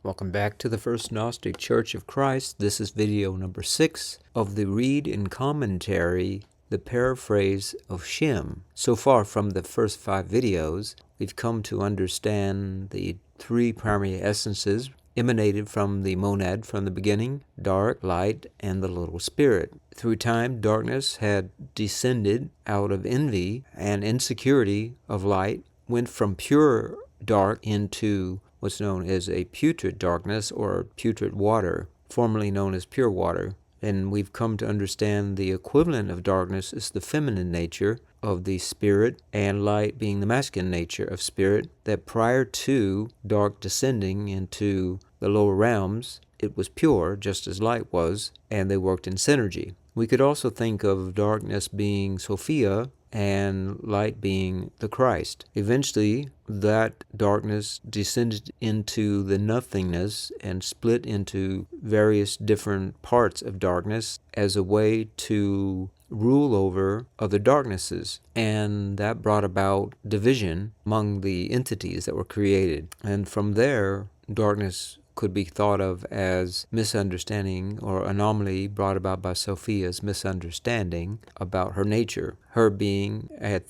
Welcome back to the First Gnostic Church of Christ. This is video number 6 of the Read and Commentary, the Paraphrase of Shem. So far from the first 5 videos, we've come to understand the 3 primary essences emanated from the monad from the beginning: dark, light, and the little spirit. Through time, darkness had descended out of envy and insecurity of light, went from pure dark into what's known as a putrid darkness or putrid water, formerly known as pure water. And we've come to understand the equivalent of darkness is the feminine nature of the spirit, and light being the masculine nature of spirit, that prior to dark descending into the lower realms, it was pure, just as light was, and they worked in synergy. We could also think of darkness being Sophia and light being the Christ. Eventually, that darkness descended into the nothingness and split into various different parts of darkness as a way to rule over other darknesses. And that brought about division among the entities that were created. And from there, darkness could be thought of as misunderstanding or anomaly brought about by Sophia's misunderstanding about her nature, her being at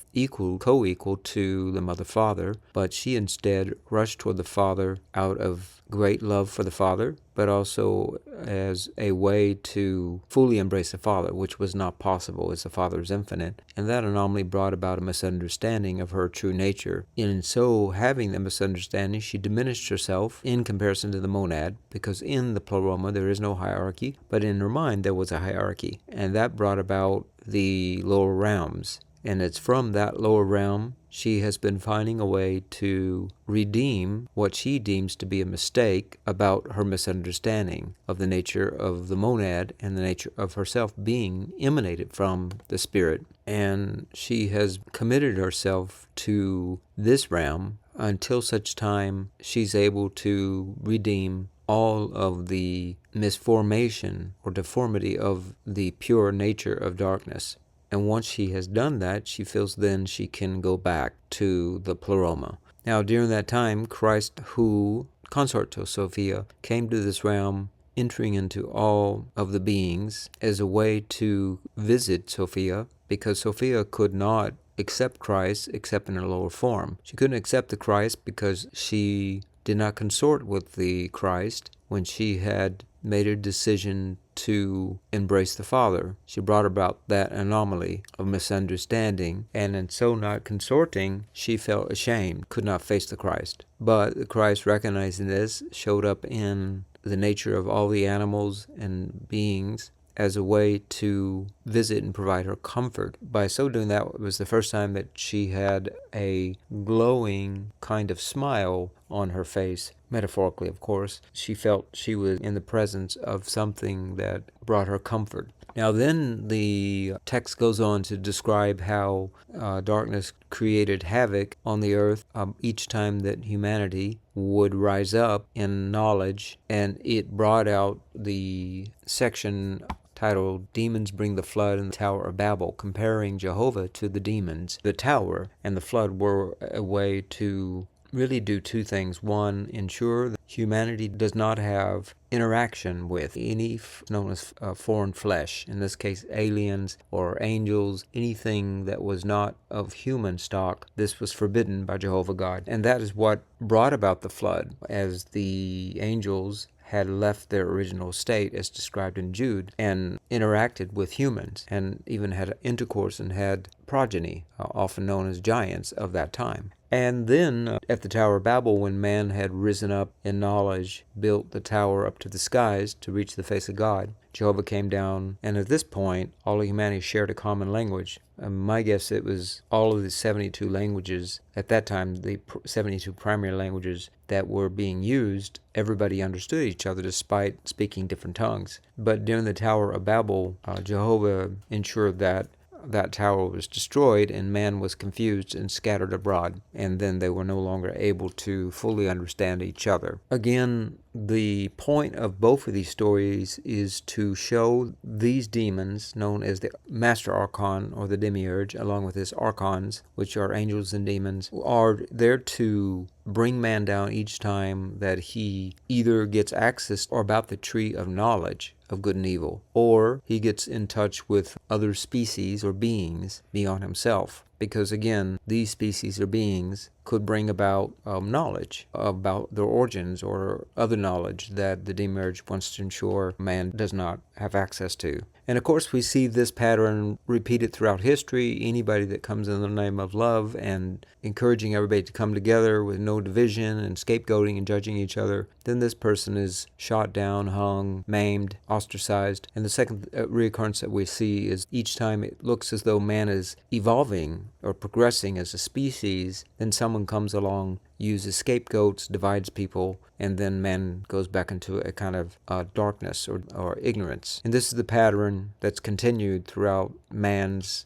co-equal to the mother-father, but she instead rushed toward the father out of great love for the father, but also as a way to fully embrace the father, which was not possible as the father is infinite. And that anomaly brought about a misunderstanding of her true nature. In so having the misunderstanding, she diminished herself in comparison to the monad, because in the pleroma there is no hierarchy, but in her mind there was a hierarchy. And that brought about the lower realms. And it's from that lower realm she has been finding a way to redeem what she deems to be a mistake about her misunderstanding of the nature of the monad and the nature of herself being emanated from the spirit. And she has committed herself to this realm until such time she's able to redeem all of the misformation or deformity of the pure nature of darkness. And once she has done that, she feels then she can go back to the pleroma. Now, during that time, Christ, who consort to Sophia, came to this realm, entering into all of the beings as a way to visit Sophia, because Sophia could not accept Christ except in a lower form. She couldn't accept the Christ because she did not consort with the Christ when she had made a decision to embrace the Father. She brought about that anomaly of misunderstanding, and in so not consorting, she felt ashamed, could not face the Christ. But the Christ, recognizing this, showed up in the nature of all the animals and beings as a way to visit and provide her comfort. By so doing, that was the first time that she had a glowing kind of smile on her face, metaphorically, of course. She felt she was in the presence of something that brought her comfort. Now then, the text goes on to describe how darkness created havoc on the earth each time that humanity would rise up in knowledge, and it brought out the section titled Demons Bring the Flood in the Tower of Babel, comparing Jehovah to the demons. The tower and the flood were a way to really do 2 things. One, ensure that humanity does not have interaction with any known as foreign flesh, in this case aliens or angels, anything that was not of human stock. This was forbidden by Jehovah God. And that is what brought about the flood, as the angels had left their original state as described in Jude and interacted with humans and even had intercourse and had progeny, often known as giants of that time. And then at the Tower of Babel, when man had risen up in knowledge, built the tower up to the skies to reach the face of God, Jehovah came down, and at this point, all of humanity shared a common language. My guess it was all of the 72 languages at that time, the 72 primary languages that were being used. Everybody understood each other despite speaking different tongues. But during the Tower of Babel, Jehovah ensured that that tower was destroyed and man was confused and scattered abroad, and then they were no longer able to fully understand each other. Again, the point of both of these stories is to show these demons, known as the Master Archon or the Demiurge, along with his Archons, which are angels and demons, are there to bring man down each time that he either gets access or about the tree of knowledge of good and evil, or he gets in touch with other species or beings beyond himself. Because again, these species or beings could bring about knowledge about their origins or other knowledge that the Demiurge wants to ensure man does not have access to. And of course, we see this pattern repeated throughout history. Anybody that comes in the name of love and encouraging everybody to come together with no division and scapegoating and judging each other, then this person is shot down, hung, maimed, ostracized. And the second reoccurrence that we see is each time it looks as though man is evolving or progressing as a species, then someone comes along, uses scapegoats, divides people, and then man goes back into a kind of darkness or ignorance. And this is the pattern that's continued throughout man's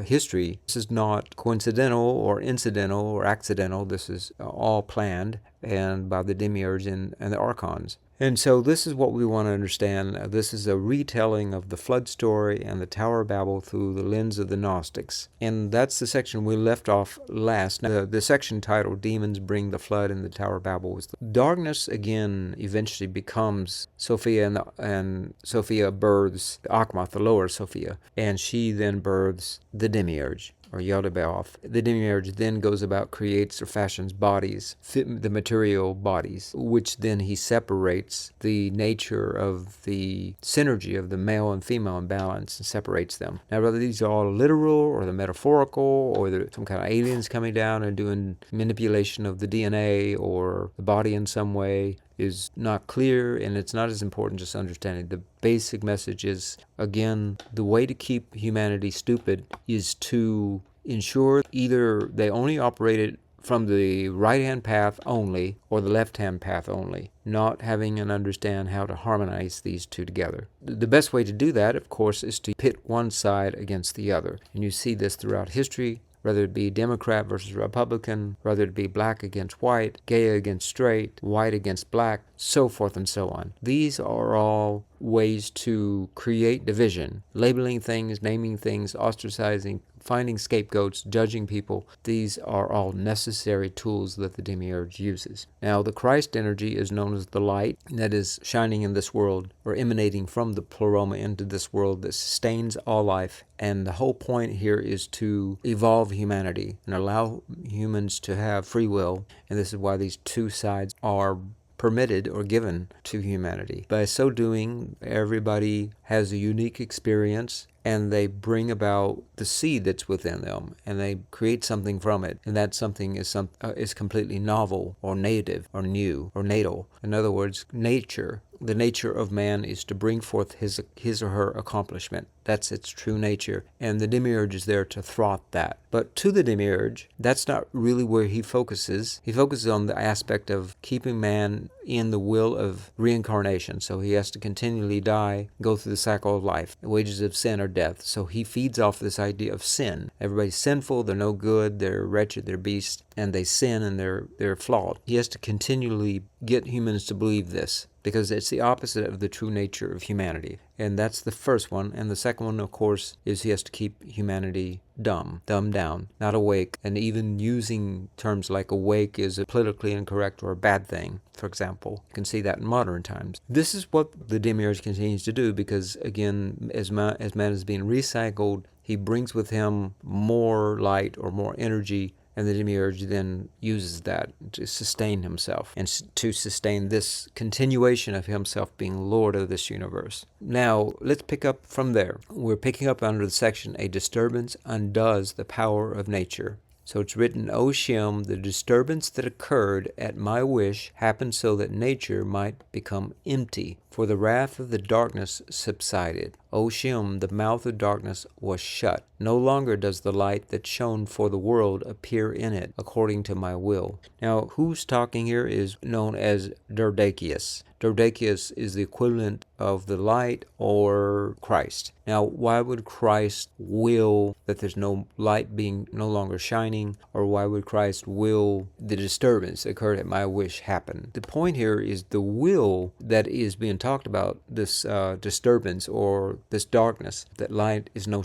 history. This is not coincidental or incidental or accidental. This is all planned and by the Demiurge and the Archons. And so this is what we want to understand. This is a retelling of the flood story and the Tower of Babel through the lens of the Gnostics. And that's the section we left off last. Now, the section titled Demons Bring the Flood and the Tower of Babel was darkness again eventually becomes Sophia, and Sophia births Akhmath, the lower Sophia, and she then births the Demiurge, or Yaldabaoth. The Demiurge then goes about, creates or fashions bodies, the material bodies, which then he separates the nature of the synergy of the male and female imbalance and separates them. Now, whether these are all literal or the metaphorical or some kind of aliens coming down and doing manipulation of the DNA or the body in some way is not clear, and it's not as important just understanding. The basic message is, again, the way to keep humanity stupid is to ensure either they only operated from the right-hand path only or the left-hand path only, not having and understand how to harmonize these two together. The best way to do that, of course, is to pit one side against the other. And you see this throughout history, whether it be Democrat versus Republican, whether it be black against white, gay against straight, white against black, so forth and so on. These are all ways to create division, labeling things, naming things, ostracizing, finding scapegoats, judging people. These are all necessary tools that the Demiurge uses. Now, the Christ energy is known as the light that is shining in this world, or emanating from the pleroma into this world that sustains all life. And the whole point here is to evolve humanity and allow humans to have free will. And this is why these two sides are permitted or given to humanity. By so doing, everybody has a unique experience, and they bring about the seed that's within them, and they create something from it. And that something is completely novel or native or new or natal. In other words, nature. The nature of man is to bring forth his or her accomplishment. That's its true nature. And the Demiurge is there to thwart that. But to the Demiurge, that's not really where he focuses. He focuses on the aspect of keeping man in the will of reincarnation. So he has to continually die, go through the cycle of life. The wages of sin are death. So he feeds off this idea of sin. Everybody's sinful, they're no good, they're wretched, they're beasts, and they sin and they're flawed. He has to continually get humans to believe this, because it's the opposite of the true nature of humanity. And that's the first one. And the second one, of course, is he has to keep humanity dumbed down, not awake. And even using terms like awake is a politically incorrect or a bad thing, for example. You can see that in modern times. This is what the Demiurge continues to do, because, again, as man is being recycled, he brings with him more light or more energy, and the Demiurge then uses that to sustain himself and to sustain this continuation of himself being Lord of this universe. Now, let's pick up from there. We're picking up under the section, A Disturbance Undoes the Power of Nature. So it's written, O Shem, the disturbance that occurred at my wish happened so that nature might become empty, for the wrath of the darkness subsided. O Shem, the mouth of darkness was shut. No longer does the light that shone for the world appear in it, according to my will. Now, who's talking here is known as Dordakius. Dordakius is the equivalent of the light or Christ. Now, why would Christ will that there's no light being no longer shining, or why would Christ will the disturbance occurred at my wish happen? The point here is the will that is being talked about, this disturbance or this darkness that light is no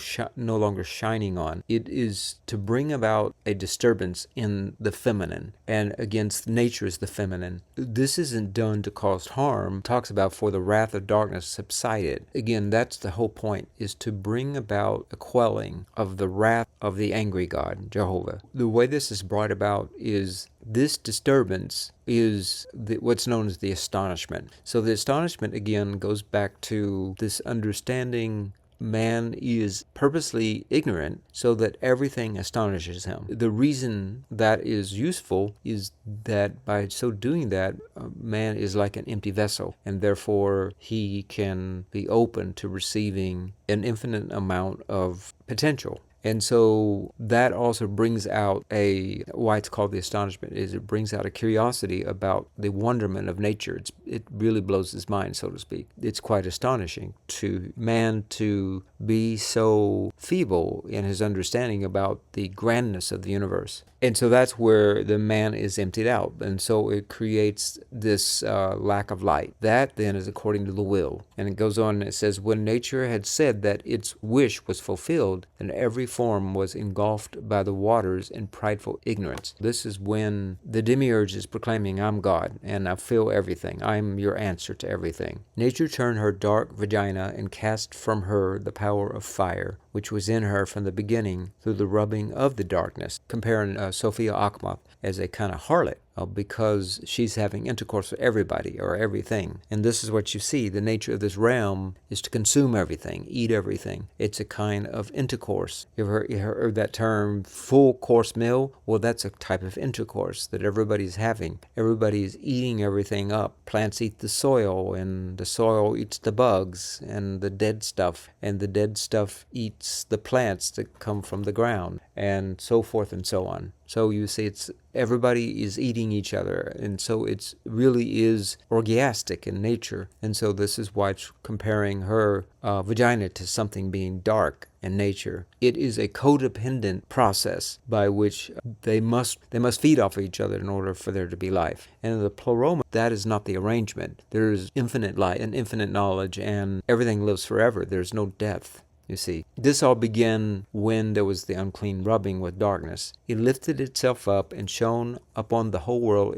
longer shining on. It is to bring about a disturbance in the feminine, and against nature is the feminine. This isn't done to cause harm. It talks about for the wrath of darkness subsided. Again, that's the whole point, is to bring about a quelling of the wrath of the angry God, Jehovah. The way this is brought about is this disturbance is what's known as the astonishment. So the astonishment, again, goes back to this understanding man is purposely ignorant so that everything astonishes him. The reason that is useful is that by so doing that, man is like an empty vessel, and therefore he can be open to receiving an infinite amount of potential. And so that also brings out why it's called the astonishment, is it brings out a curiosity about the wonderment of nature. It really blows his mind, so to speak. It's quite astonishing to man to be so feeble in his understanding about the grandness of the universe. And so that's where the man is emptied out. And so it creates this lack of light. That then is according to the will. And it goes on and it says, when nature had said that its wish was fulfilled, then every form was engulfed by the waters in prideful ignorance. This is when the Demiurge is proclaiming, I'm God, and I feel everything. I'm your answer to everything. Nature turned her dark vagina and cast from her the power of fire, which was in her from the beginning through the rubbing of the darkness. Comparing Sophia Akhmat as a kind of harlot, because she's having intercourse with everybody or everything. And this is what you see. The nature of this realm is to consume everything, eat everything. It's a kind of intercourse. You heard that term, full course meal? Well, that's a type of intercourse that everybody's having. Everybody's eating everything up. Plants eat the soil, and the soil eats the bugs and the dead stuff, and the dead stuff eats the plants that come from the ground, and so forth and so on. So you see, everybody is eating each other, and so it really is orgiastic in nature. And so this is why it's comparing her vagina to something being dark in nature. It is a codependent process by which they must feed off of each other in order for there to be life. And in the pleroma, that is not the arrangement. There is infinite light and infinite knowledge, and everything lives forever. There's no death. You see, this all began when there was the unclean rubbing with darkness. It lifted itself up and shone upon the whole world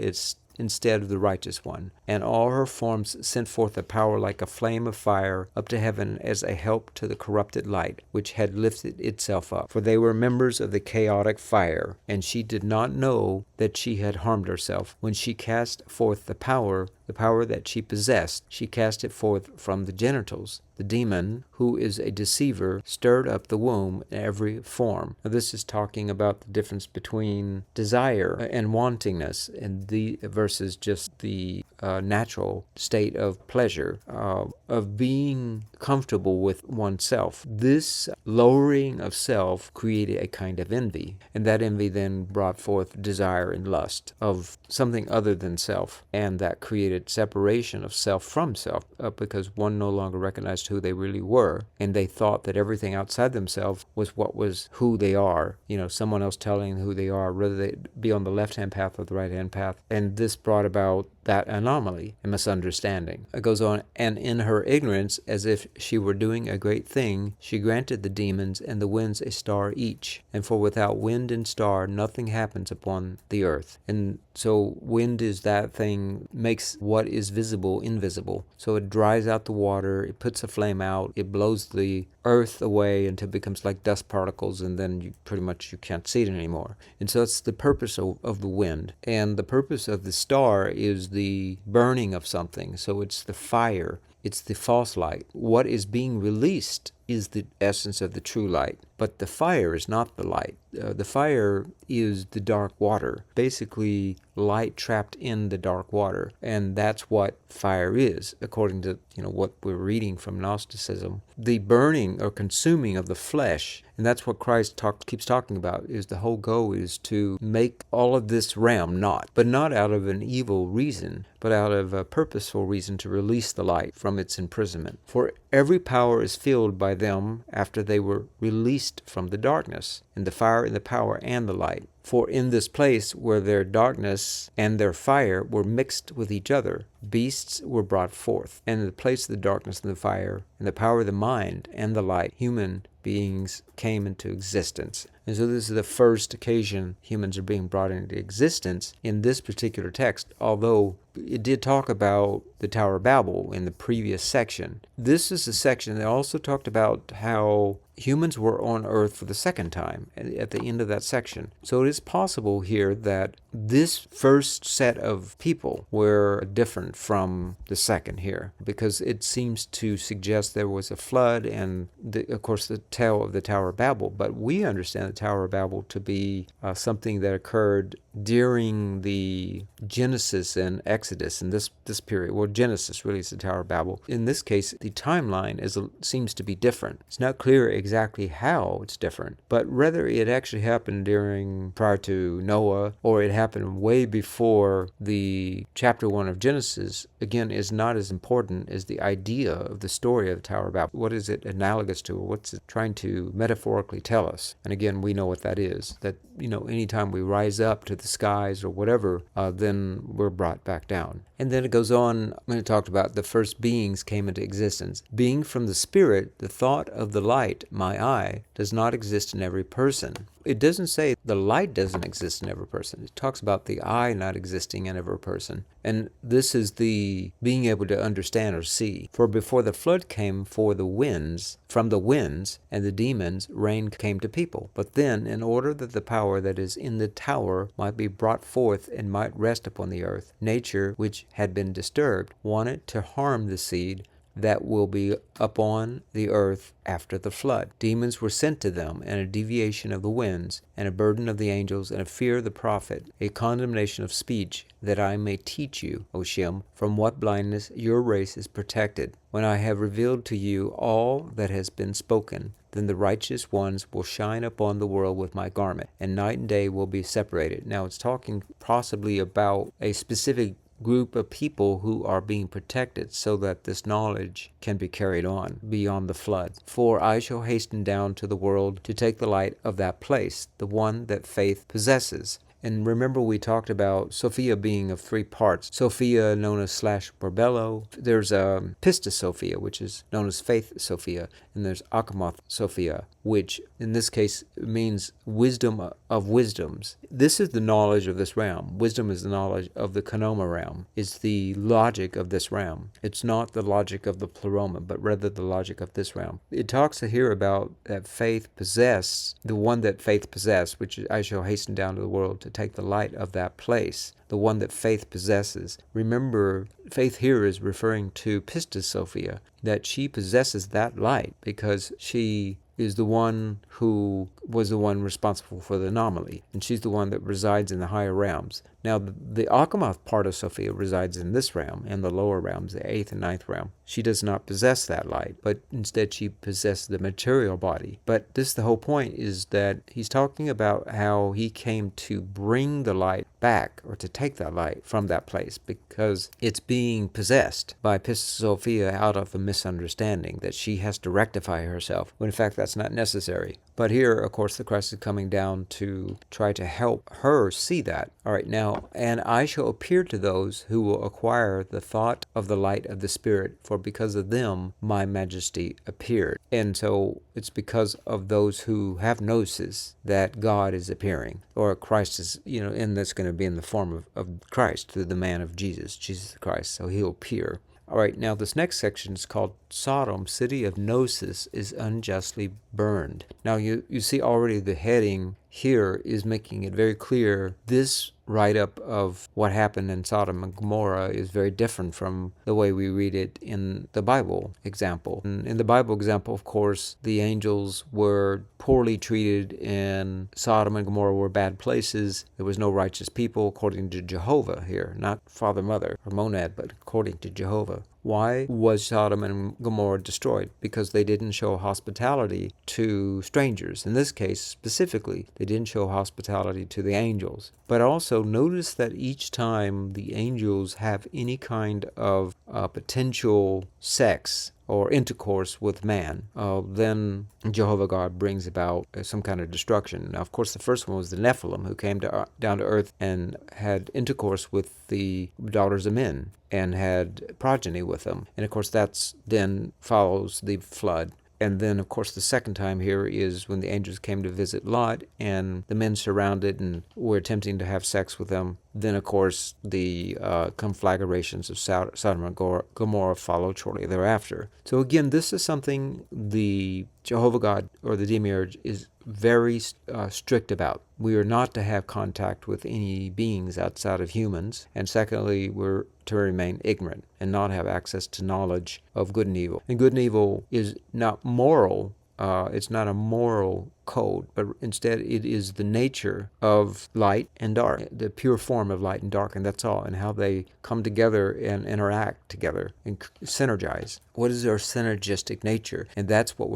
instead of the righteous one. And all her forms sent forth a power like a flame of fire up to heaven as a help to the corrupted light, which had lifted itself up. For they were members of the chaotic fire, and she did not know that she had harmed herself. When she cast forth the power that she possessed, she cast it forth from the genitals. The demon, who is a deceiver, stirred up the womb in every form. Now, this is talking about the difference between desire and wantingness, and versus just the natural state of pleasure, of being comfortable with oneself. This lowering of self created a kind of envy, and that envy then brought forth desire and lust of something other than self, and that created separation of self from self, because one no longer recognized who they really were, and they thought that everything outside themselves was who they are. Someone else telling who they are, whether they be on the left-hand path or the right-hand path. And this brought about that anomaly and misunderstanding. It goes on, and in her ignorance, as if she were doing a great thing, she granted the demons and the winds a star each. And for without wind and star, nothing happens upon the earth. And so wind is that thing, makes what is visible invisible. So it dries out the water, it puts a flame out, it blows the earth away until it becomes like dust particles, and then you can't see it anymore. And so that's the purpose of the wind. And the purpose of the star is the burning of something. So it's the fire. It's the false light. What is being released is the essence of the true light. But the fire is not the light. The fire is the dark water, basically light trapped in the dark water. And that's what fire is, according to what we're reading from Gnosticism. The burning or consuming of the flesh, and that's what Christ keeps talking about, is the whole goal is to make all of this realm not, but not out of an evil reason, but out of a purposeful reason to release the light from its imprisonment. For every power is filled by them after they were released from the darkness, and the fire and the power and the light. For in this place where their darkness and their fire were mixed with each other, beasts were brought forth. And in the place of the darkness and the fire, and the power of the mind and the light, human beings came into existence. And so this is the first occasion humans are being brought into existence in this particular text, although it did talk about the Tower of Babel in the previous section. This is a section that also talked about how humans were on earth for the second time at the end of that section. So it is possible here that this first set of people were different from the second here, because it seems to suggest there was a flood and, of course, the tale of the Tower of Babel. But we understand the Tower of Babel to be something that occurred during the Genesis and Exodus in this period. Well, Genesis really is the Tower of Babel. In this case, the timeline seems to be different. It's not clear exactly how it's different, but whether it actually happened prior to Noah or it happened way before the chapter 1 of Genesis, again, is not as important as the idea of the story of the Tower of Babel. What is it analogous to, or what's it trying to metaphorically tell us? And again, we know what that is, that anytime we rise up to the skies or whatever, then we're brought back down. And then it goes on, when it talked about the first beings came into existence. Being from the Spirit, the thought of the light, my eye, does not exist in every person. It doesn't say the light doesn't exist in every person. It talks about the eye not existing in every person. And this is the being able to understand or see. For before the flood came from the winds and the demons, rain came to people. But then, in order that the power that is in the tower might be brought forth and might rest upon the earth, nature, which had been disturbed, wanted to harm the seed that will be upon the earth after the flood. Demons were sent to them, and a deviation of the winds, and a burden of the angels, and a fear of the prophet, a condemnation of speech, that I may teach you, O Shem, from what blindness your race is protected. When I have revealed to you all that has been spoken, then the righteous ones will shine upon the world with my garment, and night and day will be separated. Now it's talking possibly about a specific group of people who are being protected so that this knowledge can be carried on beyond the flood. For I shall hasten down to the world to take the light of that place, the one that faith possesses. And remember, we talked about Sophia being of three parts. Sophia, known as /Barbello. There's Pistis Sophia, which is known as Faith Sophia. And there's Achamoth Sophia, which in this case means wisdom of wisdoms. This is the knowledge of this realm. Wisdom is the knowledge of the Konoma realm. It's the logic of this realm. It's not the logic of the Pleroma, but rather the logic of this realm. It talks here about that faith possessed, the one that faith possessed, which I shall hasten down to the world to take the light of that place, the one that faith possesses. Remember, faith here is referring to Pistis Sophia, that she possesses that light because she is the one who was the one responsible for the anomaly, and she's the one that resides in the higher realms. Now, the Achamoth part of Sophia resides in this realm and the lower realms, the 8th and 9th realm. She does not possess that light, but instead she possesses the material body. But the whole point is that he's talking about how he came to bring the light back, or to take that light from that place, because it's being possessed by Pistis Sophia out of a misunderstanding that she has to rectify herself, when in fact that's not necessary. But here, of course, the Christ is coming down to try to help her see that. All right, now, and I shall appear to those who will acquire the thought of the light of the Spirit, for because of them my majesty appeared. And so it's because of those who have gnosis that God is appearing, or Christ is, and that's going to be in the form of Christ, through the man of Jesus Christ. So he'll appear. All right, now this next section is called Sodom, city of Gnosis, is unjustly burned. Now you see already the heading here is making it very clear this write-up of what happened in Sodom and Gomorrah is very different from the way we read it in the Bible example. In the Bible example, of course, the angels were poorly treated, and Sodom and Gomorrah were bad places. There was no righteous people, according to Jehovah here, not Father, Mother, or Monad, but according to Jehovah. Why was Sodom and Gomorrah destroyed? Because they didn't show hospitality to strangers. In this case, specifically, they didn't show hospitality to the angels. But also notice that each time the angels have any kind of potential sex or intercourse with man, then Jehovah God brings about some kind of destruction. Now, of course, the first one was the Nephilim, who came down to earth and had intercourse with the daughters of men and had progeny with them. And, of course, that's then follows the flood. And then, of course, the second time here is when the angels came to visit Lot, and the men surrounded and were attempting to have sex with them. Then, of course, the conflagrations of Sodom and Gomorrah followed shortly thereafter. So again, this is something the Jehovah God or the Demiurge is very strict about. We are not to have contact with any beings outside of humans. And secondly, we're to remain ignorant and not have access to knowledge of good and evil. And good and evil is not moral. It's not a moral code, but instead it is the nature of light and dark, the pure form of light and dark, and that's all, and how they come together and interact together and synergize. What is their synergistic nature? And that's what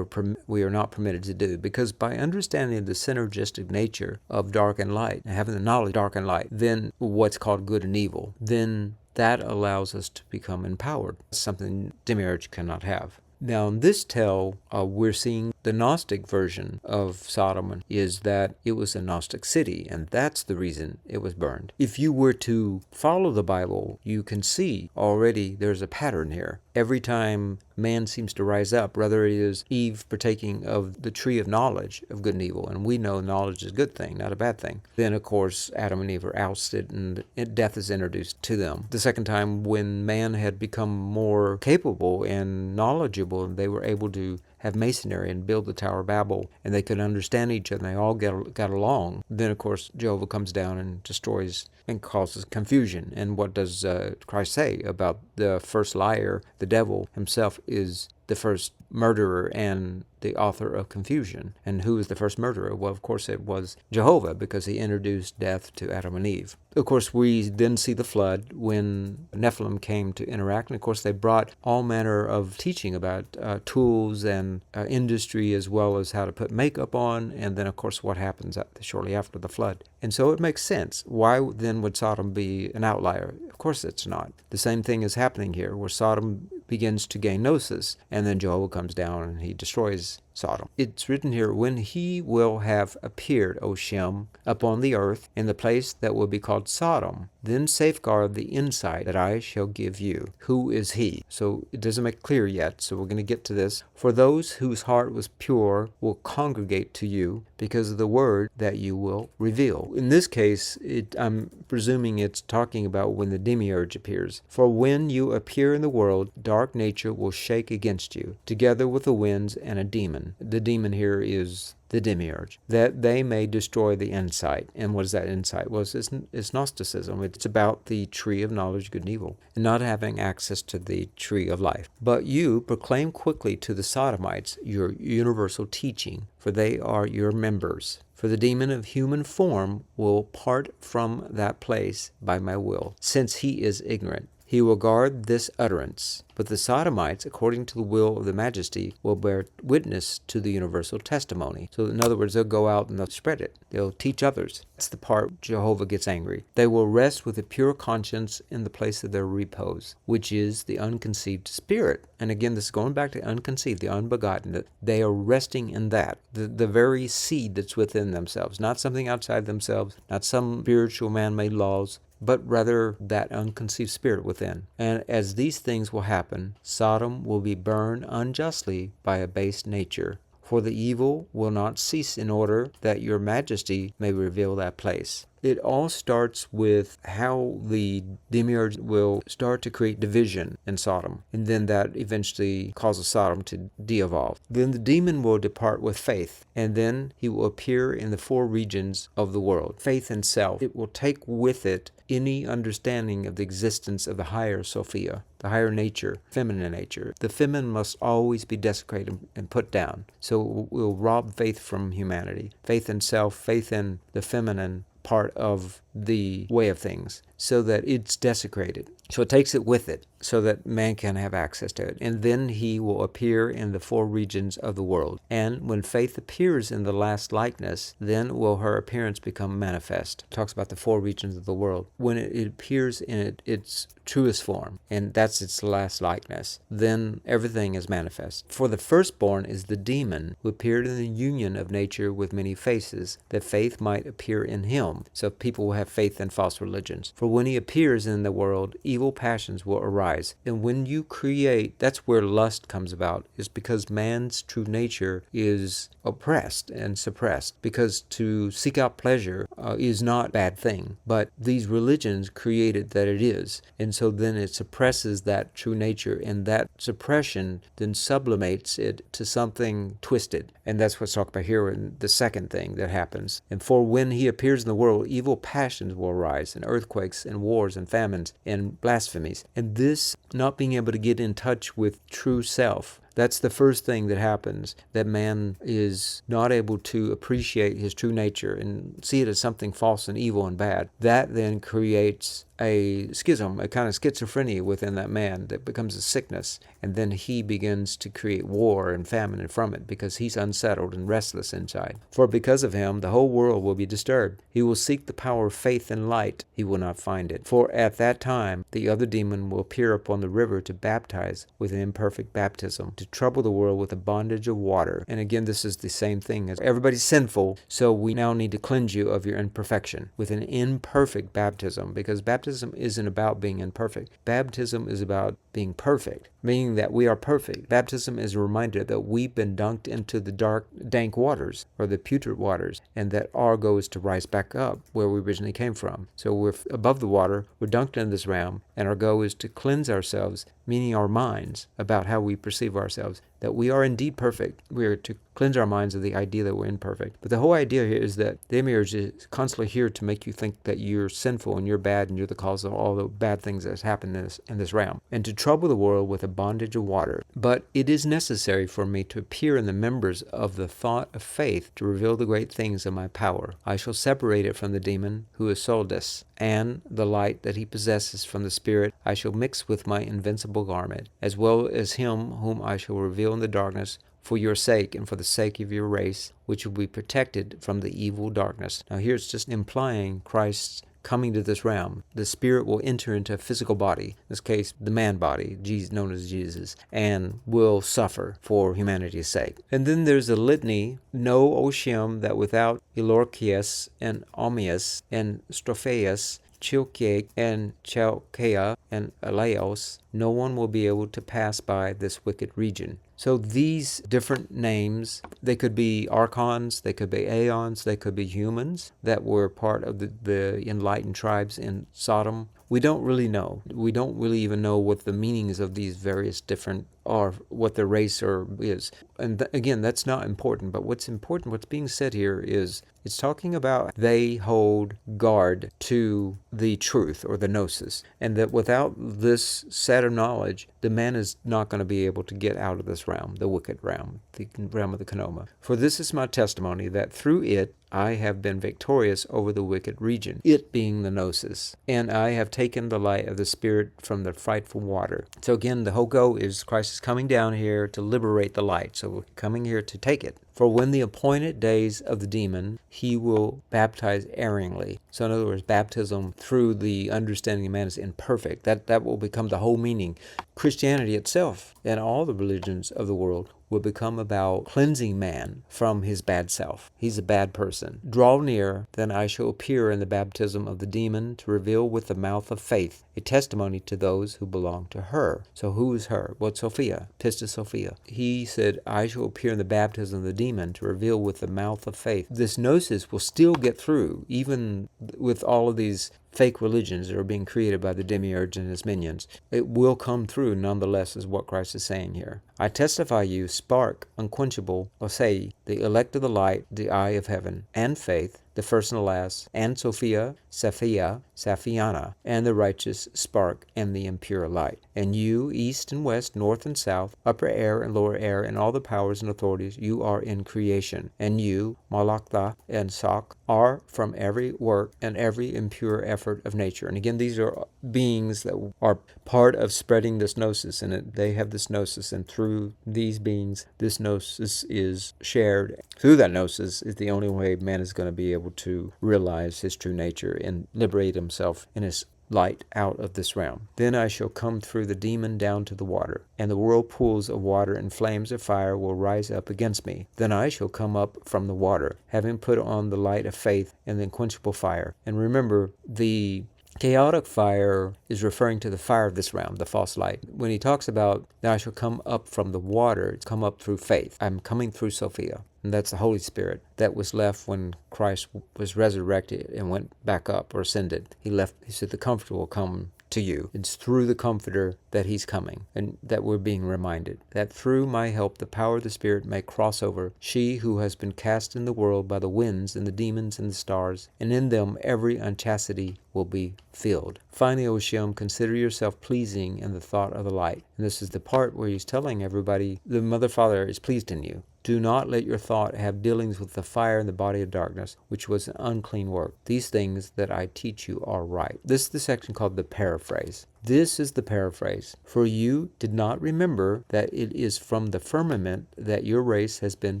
we are not permitted to do, because by understanding the synergistic nature of dark and light, and having the knowledge of dark and light, then what's called good and evil, then that allows us to become empowered, something Demiurge cannot have. Now, in this tale, we're seeing the Gnostic version of Sodom is that it was a Gnostic city, and that's the reason it was burned. If you were to follow the Bible, you can see already there's a pattern here. Every time man seems to rise up, whether it is Eve partaking of the tree of knowledge of good and evil, and we know knowledge is a good thing, not a bad thing. Then, of course, Adam and Eve are ousted, and death is introduced to them. The second time, when man had become more capable and knowledgeable, and they were able to have masonry and build the Tower of Babel, and they could understand each other, and they all got along. Then, of course, Jehovah comes down and destroys and causes confusion. And what does Christ say about the first liar? The devil himself is the first murderer and the author of confusion. And who was the first murderer? Well, of course, it was Jehovah, because he introduced death to Adam and Eve. Of course, we then see the flood when Nephilim came to interact. And, of course, they brought all manner of teaching about tools and industry, as well as how to put makeup on. And then, of course, what happens shortly after the flood. And so it makes sense. Why then would Sodom be an outlier? Of course it's not. The same thing is happening here, where Sodom begins to gain Gnosis, and then Jehovah comes down and he destroys Sodom. It's written here, when he will have appeared, O Shem, upon the earth, in the place that will be called Sodom, then safeguard the insight that I shall give you. Who is he? So it doesn't make clear yet, so we're going to get to this. For those whose heart was pure will congregate to you because of the word that you will reveal. In this case, I'm presuming it's talking about when the Demiurge appears. For when you appear in the world, dark nature will shake against you, together with the winds and a demon. The demon here is the Demiurge, that they may destroy the insight. And what is that insight? Well, it's Gnosticism. It's about the tree of knowledge, good and evil, and not having access to the tree of life. But you proclaim quickly to the Sodomites your universal teaching, for they are your members. For the demon of human form will part from that place by my will, since he is ignorant. He will guard this utterance. But the Sodomites, according to the will of the Majesty, will bear witness to the universal testimony. So in other words, they'll go out and they'll spread it. They'll teach others. That's the part Jehovah gets angry. They will rest with a pure conscience in the place of their repose, which is the unconceived spirit. And again, this is going back to unconceived, the unbegotten. That they are resting in that, the very seed that's within themselves, not something outside themselves, not some spiritual man-made laws, but rather that unconceived spirit within. And as these things will happen, Sodom will be burned unjustly by a base nature. For the evil will not cease in order that your Majesty may reveal that place. it all starts with how the Demiurge will start to create division in Sodom, and then that eventually causes Sodom to de-evolve. Then the demon will depart with faith, and then he will appear in the four regions of the world. Faith in self. It will take with it any understanding of the existence of the higher Sophia, the higher nature, feminine nature. The feminine must always be desecrated and put down. So it will rob faith from humanity. Faith in self, faith in the feminine part of the way of things, so that it's desecrated. So it takes it with it, so that man can have access to it. And then he will appear in the four regions of the world. And when faith appears in the last likeness, then will her appearance become manifest. It talks about the four regions of the world. When it appears in its truest form, and that's its last likeness, then everything is manifest. For the firstborn is the demon, who appeared in the union of nature with many faces, that faith might appear in him. So people will have faith in false religions. For when he appears in the world, evil passions will arise. And when you create, that's where lust comes about, is because man's true nature is oppressed and suppressed. Because to seek out pleasure is not a bad thing, but these religions created that it is. And so then it suppresses that true nature, and that suppression then sublimates it to something twisted. And that's what's talked about here in the second thing that happens. And for when he appears in the world, evil passions will arise, and earthquakes, and wars, and famines, and blasphemies. And this, not being able to get in touch with true self, that's the first thing that happens, that man is not able to appreciate his true nature and see it as something false and evil and bad. That then creates a schism, a kind of schizophrenia within that man that becomes a sickness. And then he begins to create war and famine from it, because he's unsettled and restless inside. For because of him, the whole world will be disturbed. He will seek the power of faith and light. He will not find it. For at that time, the other demon will appear upon the river to baptize with an imperfect baptism, to trouble the world with the bondage of water. And again, this is the same thing as everybody's sinful, so we now need to cleanse you of your imperfection with an imperfect baptism, because baptism isn't about being imperfect. Baptism is about being perfect, meaning that we are perfect. Baptism is a reminder that we've been dunked into the dark, dank waters, or the putrid waters, and that our goal is to rise back up where we originally came from. So we're above the water, we're dunked in this realm, and our goal is to cleanse ourselves, meaning our minds, about how we perceive ourselves, that we are indeed perfect. We are to cleanse our minds of the idea that we're imperfect. But the whole idea here is that Demiurge is constantly here to make you think that you're sinful and you're bad and you're the cause of all the bad things that happen in this realm, and to trouble the world with a bondage of water. But it is necessary for me to appear in the members of the thought of faith to reveal the great things of my power. I shall separate it from the demon who is Solus, and the light that he possesses from the spirit I shall mix with my invincible garment, as well as him whom I shall reveal in the darkness, for your sake and for the sake of your race, which will be protected from the evil darkness. Now here it's just implying Christ's coming to this realm. The spirit will enter into a physical body, in this case the man body, known as Jesus, and will suffer for humanity's sake. And then there's a litany: Know, O Shem, that without Elorchias and Omias and Strophaeus, Chilke and Chalkea and Aleos, no one will be able to pass by this wicked region. So these different names, they could be archons, they could be aeons, they could be humans that were part of the enlightened tribes in Sodom. We don't really know. We don't really even know what the meanings of these various different are, what their race is. And again, that's not important. But what's important, what's being said here is, it's talking about they hold guard to the truth or the gnosis. And that without this set of knowledge, the man is not going to be able to get out of this realm, the wicked realm, the realm of the Konoma. For this is my testimony, that through it I have been victorious over the wicked region, it being the gnosis, and I have taken the light of the spirit from the frightful water. So again, the whole goal is Christ is coming down here to liberate the light. So we're coming here to take it. For when the appointed days of the demon, he will baptize erringly. So in other words, baptism through the understanding of man is imperfect. That will become the whole meaning. Christianity itself and all the religions of the world will become about cleansing man from his bad self. He's a bad person. Draw near, then I shall appear in the baptism of the demon to reveal with the mouth of faith a testimony to those who belong to her. So who is her? Well, Sophia, Pistis Sophia. He said, I shall appear in the baptism of the demon to reveal with the mouth of faith. This gnosis will still get through, even with all of these fake religions that are being created by the Demiurge and his minions. It will come through nonetheless, is what Christ is saying here. I testify you, spark, unquenchable, Osei, the elect of the light, the eye of heaven, and faith, the first and the last, and Sophia, Saphia, Saphiana, and the righteous spark, and the impure light. And you, east and west, north and south, upper air and lower air, and all the powers and authorities, you are in creation. And you, Malakta and Sak, are from every work and every impure effort of nature. And again, these are beings that are part of spreading this gnosis, and they have this gnosis, and through these beings, this gnosis is shared. Through that gnosis is the only way man is going to be able to realize his true nature and liberate himself in his light out of this realm. Then I shall come through the demon down to the water, and the whirlpools of water and flames of fire will rise up against me. Then I shall come up from the water, having put on the light of faith and the unquenchable fire. And remember, the chaotic fire is referring to the fire of this realm, the false light. When he talks about, that I shall come up from the water, it's come up through faith. I'm coming through Sophia. And that's the Holy Spirit that was left when Christ was resurrected and went back up or ascended. He said, the Comforter will come to you. It's through the Comforter that he's coming, and that we're being reminded that through my help the power of the Spirit may cross over she who has been cast in the world by the winds and the demons and the stars, and in them every unchastity will be filled. Finally, O Shem, consider yourself pleasing in the thought of the light. And this is the part where he's telling everybody the Mother Father is pleased in you. Do not let your thought have dealings with the fire in the body of darkness, which was an unclean work. These things that I teach you are right. This is the section called the paraphrase. This is the paraphrase. For you did not remember that it is from the firmament that your race has been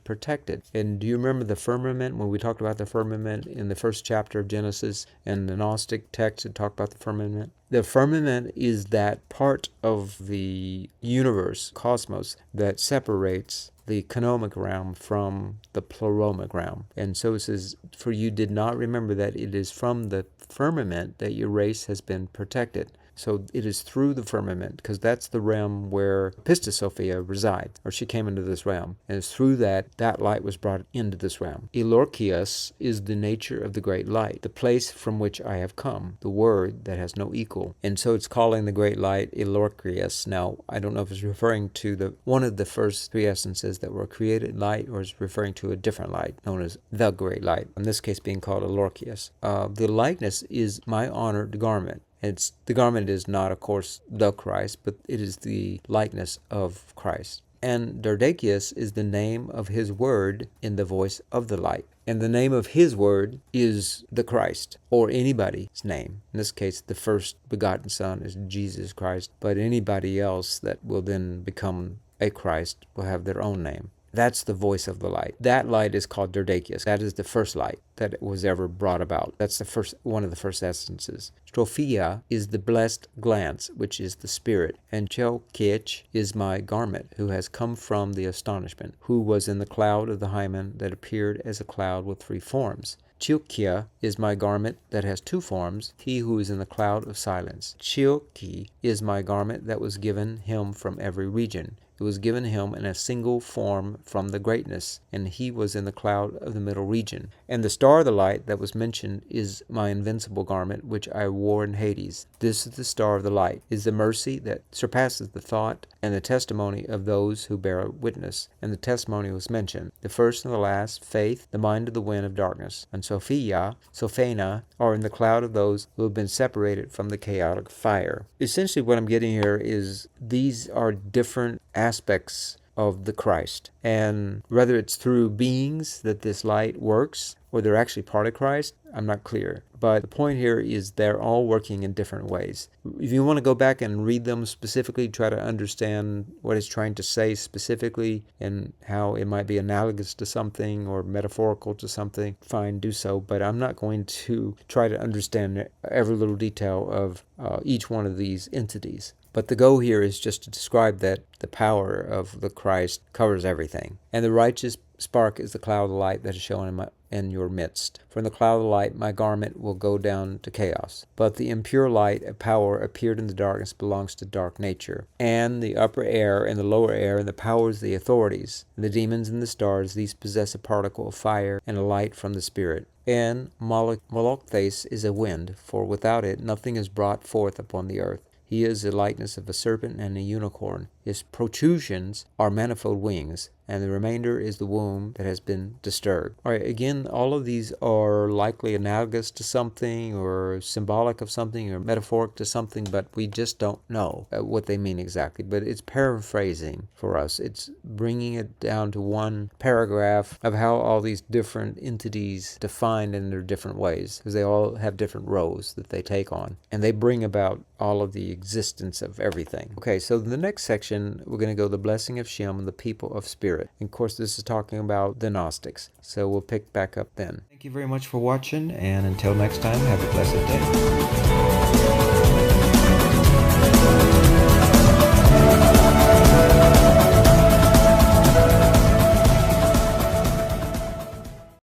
protected. And do you remember the firmament when we talked about the firmament in the first chapter of Genesis and the Gnostic text that talked about the firmament? The firmament is that part of the universe, cosmos, that separates the economic realm from the pleroma realm. And so it says, for you did not remember that it is from the firmament that your race has been protected. So it is through the firmament, because that's the realm where Pistis Sophia resides, or she came into this realm. And it's through that light was brought into this realm. Elorkios is the nature of the great light, the place from which I have come, the word that has no equal. And so it's calling the great light Elorkios. Now, I don't know if it's referring to one of the first three essences that were created light, or is referring to a different light known as the great light, in this case being called Elorkios. The likeness is my honored garment. The garment is not, of course, the Christ, but it is the likeness of Christ. And Dardakius is the name of his word in the voice of the light. And the name of his word is the Christ, or anybody's name. In this case, the first begotten Son is Jesus Christ, but anybody else that will then become a Christ will have their own name. That's the voice of the light. That light is called Dardakius. That is the first light that was ever brought about. That's one of the first essences. Strophia is the blessed glance, which is the spirit. And Chelkich is my garment, who has come from the astonishment, who was in the cloud of the hymen that appeared as a cloud with three forms. Chilkia is my garment that has two forms, he who is in the cloud of silence. Chilki is my garment that was given him from every region. It was given him in a single form from the greatness, and he was in the cloud of the middle region. And the star of the light that was mentioned is my invincible garment, which I wore in Hades. This is the star of the light, is the mercy that surpasses the thought and the testimony of those who bear witness. And the testimony was mentioned, the first and the last, faith, the mind of the wind of darkness. And Sophia, Sophena, are in the cloud of those who have been separated from the chaotic fire. Essentially what I'm getting here is these are different aspects of the Christ. And whether it's through beings that this light works, or they're actually part of Christ, I'm not clear. But the point here is they're all working in different ways. If you want to go back and read them specifically, try to understand what it's trying to say specifically and how it might be analogous to something or metaphorical to something, fine, do so. But I'm not going to try to understand every little detail of each one of these entities. But the goal here is just to describe that the power of the Christ covers everything. And the righteous spark is the cloud of light that is shown in your midst. From the cloud of light my garment will go down to chaos. But the impure light of power appeared in the darkness belongs to dark nature. And the upper air and the lower air and the powers, the authorities, and the demons and the stars, these possess a particle of fire and a light from the Spirit. And Molochthes is a wind, for without it nothing is brought forth upon the earth. He is the likeness of a serpent and a unicorn. His protrusions are manifold wings, and the remainder is the womb that has been disturbed. All right, again, all of these are likely analogous to something or symbolic of something or metaphoric to something, but we just don't know what they mean exactly. But it's paraphrasing for us. It's bringing it down to one paragraph of how all these different entities defined in their different ways, because they all have different roles that they take on, and they bring about all of the existence of everything. Okay, so in the next section, we're going to go the blessing of Shem and the people of spirit. And of course, this is talking about the Gnostics. So we'll pick back up then. Thank you very much for watching, and until next time, have a blessed day.